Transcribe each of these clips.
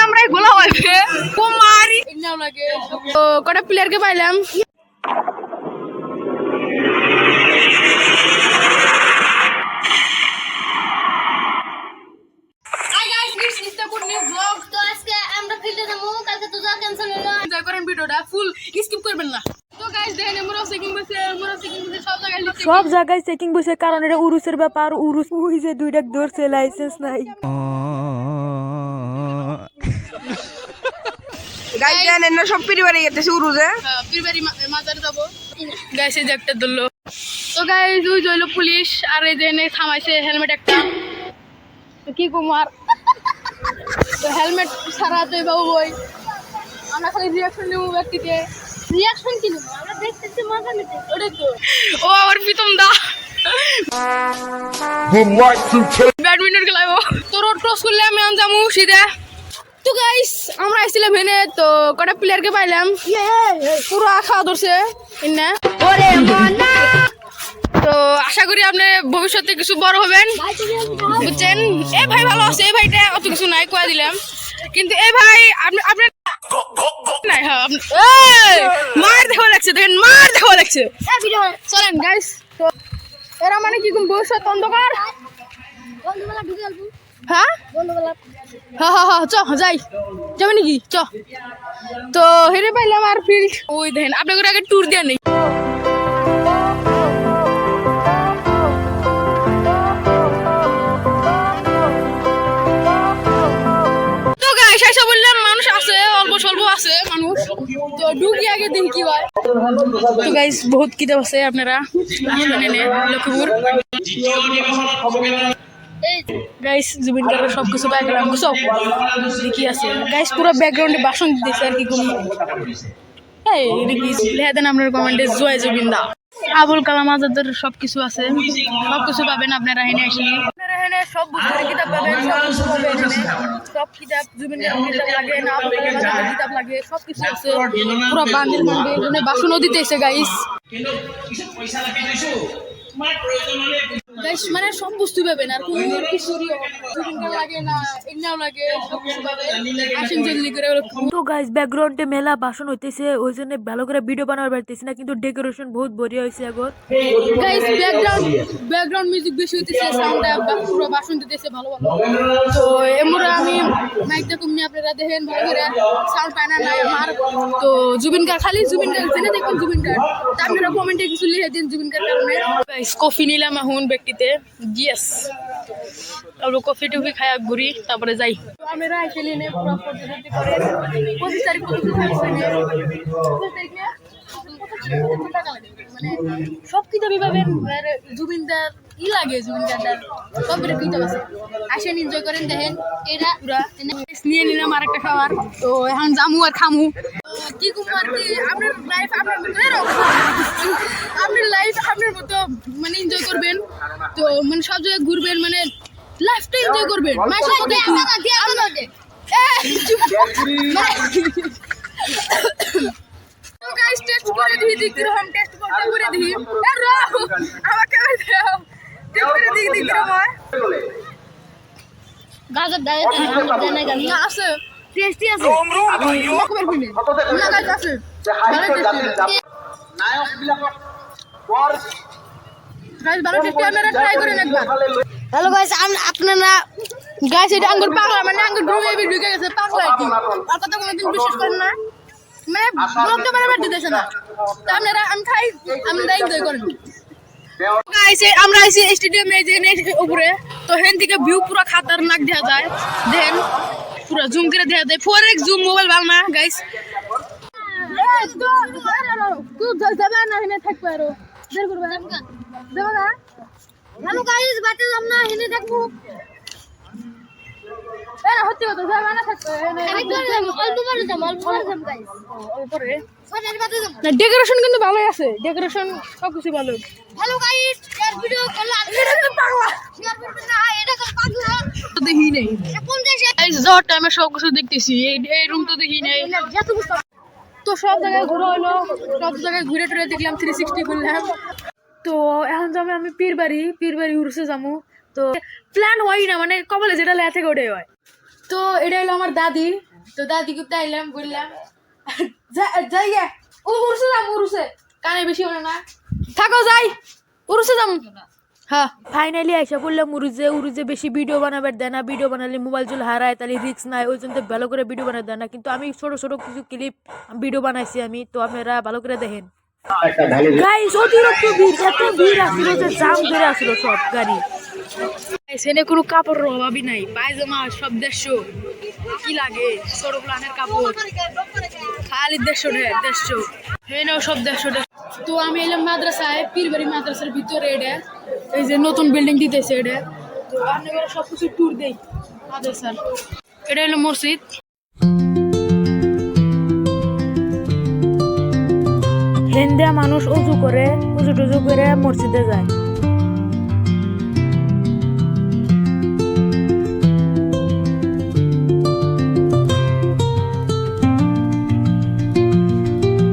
আমরা গোলা হইবে কুমারী ইন্নাও লাগে তো কটা প্লেয়ার কে পাইলাম hi guys this is the good new blog তো আজকে আমরা ফিল্ডে যাবো কালকে তো যা ক্যান্সেল হলো এনজয় করেন ভিডিওটা ফুল স্কিপ করবেন না তো গাইস দেখেন মোরা চেকিং বসে সব জায়গায় চেকিং বসে কারণ এটা উরুসের ব্যাপার উরুস ওই যে দুইটা ধরছে লাইসেন্স নাই গাইস জানেন না সব পরিবারে গেছে উরুজে পরিবারে মাজার যাব গাইস এই যে একটা ধরলো তো গাইস ওই জইলো পুলিশ আর এই যে এনে থামাইছে হেলমেট একটা কি কুমার তো হেলমেট ছাড়াতে বাবু বই আমরা খালি রিঅ্যাকশন নেব ব্যক্তিতে রিঅ্যাকশন কি নেব আমরা দেখতেছি মজা নিতে ওরে তো ও আর প্রীতম দা ব্যাডমিন্টন খেলাবো তো রোড ক্রস করলে আমি আনজামু সিধা তো গাইস আমরা আইছিলাম এখানে তো কটা প্লেয়ারকে পাইলাম পুরো আশা ধরছে না ওরে মনা তো আশা করি আপনি ভবিষ্যতে কিছু বড় হবেন বুঝছেন এই ভাই ভালো আছে এই ভাইটা অত কিছু নাই কয়া দিলাম কিন্তু এই ভাই আপনি নাই হ্যাঁ মার দেখা লাগছে দেখেন মার দেখা লাগছে চলেন গাইস তো এরা মানে কি কোন ভবিষ্যৎ অন্ধকার হ্যাঁ হ্যাঁ হ্যাঁ হ্যাঁ চ যাই যাবে নাকি চ তো হেরে পাইলাম আর ফিল্ড ওই দেখেন আপনাদের আগে ট্যুর দেওয়া নেই তো গাইস এসে বললাম মানুষ আছে অল্প স্বল্প আছে মানুষ তো ঢুকি আগে দিন কি হয় তো গাইস বহুত কিতাব আছে আপনারা লক্ষ্মীপুর গাইস জুবিন গার্গের সবকিছু ব্যাকগ্রাউন্ড সব কি আছে গাইস পুরো ব্যাকগ্রাউন্ডে ভাষণ দিতেছে আর কি কোন এই কি লিখে দেন আপনার কমেন্টে জয় জুবিন দা আবুল কালাম আজাদের সবকিছু আছে সবকিছু পাবেন আপনারা এখানে আসলে আপনারা এখানে সব বুঝতে কিতাব পাবেন সব কিতাব জুবিন গার্গের কিতাব লাগে না আবুল কালাম আজাদের কিতাব লাগে সবকিছু আছে পুরো বান্ডিল এখানে ভাষণও দিতেছে গাইস গাইস মানে সব বস্তু পাবেন আর কোন কিছু লাগে না ইন্নাও লাগে আসেন জলদি করে তো গাইস ব্যাকগ্রাউন্ডে মেলা ভাষণ হইতেছে ওই জন্য ভালো করে ভিডিও বানাবার পারতেছি না কিন্তু ডেকোরেশন বহুত বড়িয়া হইছে এখন গাইস ব্যাকগ্রাউন্ড মিউজিক বেশি হইতেছে সাউন্ডটা পুরো ভাষণ দিতেছে ভালো ভালো তো এমরা আমি মাইকটা কমনি আপনারা দেখেন ভালো করে সাউন্ড পায় না নাই আমার তো জুবিন গার্গ খালি জুবিন গার্গ জেনে দেখুন জুবিন গার্গ তা আপনারা কমেন্টে কিছু লিখে দিন জুবিন গার্গ কারণে গাইস কফি নিলাম এখন ব্যক্তিতে ইয়েস তারপর কফি টফি খায়া ঘুরি তারপরে যাই আমরা আসলে নে পুরো পদ্ধতি করে 25 তারিখ মানে সব কিতাবই পাবেন জুবিনদার ই লাগে জুবিনদার সব কিতাব আছে আসেন এনজয় করেন দেখেন এটা পুরা নিয়ে নিলাম আর একটা খাবার তো এখন জামু আর খামু কি কুমার কি আপনার লাইফ আপনার মতো আপনার লাইফ আপনার মতো মানে এনজয় করবেন তো মানে সব জায়গায় ঘুরবেন মানে লাইফটা এনজয় করবেন তো গাইস টেস্ট করে দিই কিরকম টেস্ট করে দিই আমাকে দাও টেস্ট করে দিই কিরকম হয় গাজর দাও না গালি আছে টেস্টি আছে না গাইস আছে নায়ক বিলাকত পর গাইস ভালো টেস্টি আপনারা ট্রাই করেন একবার হ্যালো গাইস আপনারা গাইস এটা আঙ্গুর পাগলা মানে আঙ্গুর ডুবে ঢুকে গেছে পাগলা কি আর কথা কোনোদিন বিশ্বাস করেন না মানে ব্লগটা বারবার দিতেছে না তো আপনারা আমি খাই আমরা এনজয় করেন গাইস আমরা আইছি স্টেডিয়ামে যে উপরে তো হেন থেকে ভিউ পুরো খতরনাক দেখা যায় দেন পুরো জুম করে দেখা যায় 4x জুম মোবাইল ভালো না গাইস খুব যাবে না হেনে থাকবে আরো বের করবে দেব না হ্যালো গাইস বাতে যাম না হেনে দেখবো এরা হতে হতে যাবে না থাকবে আমি করে যাম অল্প করে যাম গাইস উপরে সবার বাতে যাম না ডেকোরেশন কিন্তু ভালোই আছে ডেকোরেশন সবকিছু ভালো হ্যালো গাইস এর ভিডিও করলে এটা তো পাগলা শেয়ার করবেন না এটা তো পাগলা তো দেখি নেই কোন দেশে গাইস যত টাইমে সবকিছু দেখতেছি এই রুম তো দেখি নেই তো সব জায়গায় ঘোরা হলো সব জায়গায় ঘুরে টুরে দেখলাম 360 করলাম তো এখন যাবো আমি পীরবাড়ি উড়ছে যাবো তো প্ল্যান হয় না মানে কপালে যেটা লেয়া থেকে ওটাই হয় তো এটা হলো আমার দাদি, তো দাদিকে তাইলাম বললাম যাই গে উড়ছে যাম উড়ছে কানে বেশি হলো না থাকো যাই উড়ছে যাম। হ্যাঁ ফাইনালি আইসা বললাম উরুজে উরুজে বেশি ভিডিও বানাবার দেয় না, ভিডিও বানালে মোবাইল চুল হারায় তাহলে রিস্ক নাই, ওই জন্য ভালো করে ভিডিও বানাতে দেয় না। কিন্তু আমি ছোট ছোট কিছু ক্লিপ ভিডিও বানাইছি আমি, তো আপনারা ভালো করে দেখেন। গাইস অতিরিক্ত ভিড়, এত ভিড় আসলো যে জাম ধরে আসলো সব গাড়ি। এখানে কোনো কাপড়ের অভাবই নাই, পায়জামা সব দেড়শো, কি লাগে ছোট প্লানের কাপড় খালি দেড়শো হেনেও সব দেড়শো। তো আমি এলাম মাদ্রাসায়, পীরবাড়ি মাদ্রাসার ভিতরে, এটা এই যে নতুন বিল্ডিং দিতেছে এটা, তো আমি সব কিছু ট্যুর দেই মাদ্রাসার। এটা হলো মসজিদ। হেন্দা মানুষ উজু করে উজু টুজু করে মসজিদে যায়।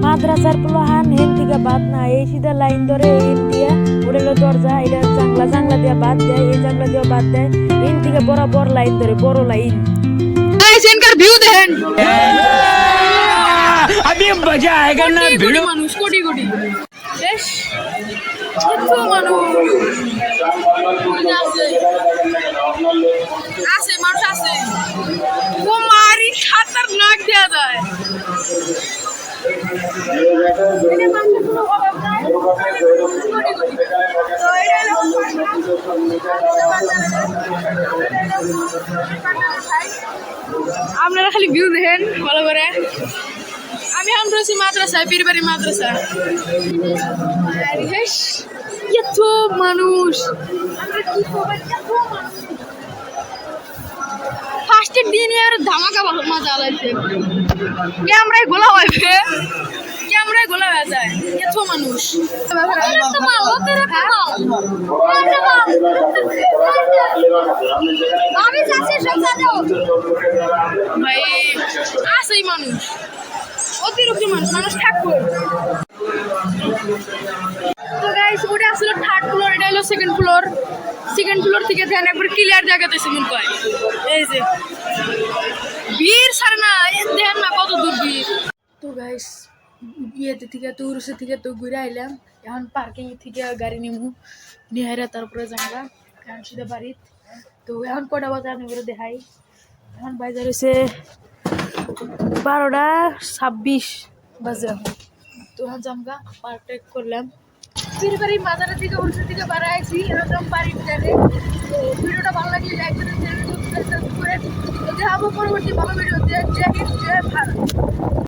মাদ্রাসার পোলাহান হেন থেকে বাদ না, এই সিধা লাইন ধরে হেন দিয়ে ওরেলো দরজা, এটা জাংলা জাংলা দিয়ে বাদ দেয়, এই জাংলা দিয়ে বাদ দেয়, হেন থেকে বরাবর লাইন ধরে বড় লাইন। এখানকার ভিউ দেখেন, अभी मजा आएगा ना वीडियो মানুষ কোটি কোটি বেশ কত মানুষ আছে মানুষ আছে ও মারি খতরনাক দেয়া যায়। এটা মানুষের কোনো অভাব নাই, কোটি কোটি। তো এটা আপনারা খালি ভিউ দেখেন ভালো করে। আমি এখন রয়েছি মাদ্রাসায়, পীরবাড়ি মাদ্রাসা। এত মানুষ, ফার্স্টের দিনে আর ধামাকা মজা লাগছে, ক্যামেরায় গোলা হয়েছে, ক্যামেরায় গোলা হয়ে যায়, এত মানুষ। ভাই আসেই মানুষ, অতিরিক্ত মানুষ, মানুষ থাকবে। তো গাইস ওটা আসলে থার্ড ফ্লোর, এটা হলো সেকেন্ড ফ্লোর। সেকেন্ড ফ্লোর থেকে ধ্যান একবার ক্লিয়ার জায়গাতে মনে কয় এই যে ভিড় ছাড়ে না, দেখেন না কত দূর ভিড়। তো গাইস ইয়েতে থেকে তো উরুসে থেকে তো ঘুরে আইলাম, এখন পার্কিং থেকে গাড়ি নিমু নিহারা, তারপরে যাবা এখন সিধা বাড়িত। তো এখন কটা বাজে আমি করে দেখাই, এখন বাজার হয়েছে 12:26 বাজে। তো এখন জামগা পার্কটা করলাম, পীরবাড়ি বাজারের দিকে উল্টো দিকে বাড়াইছি এরকম বাড়ির জায়গায়। তো ভিডিওটা ভালো লাগলে লাইক করে চ্যানেল সাবস্ক্রাইব করে দেখাবো পরবর্তী ভালো ভিডিও।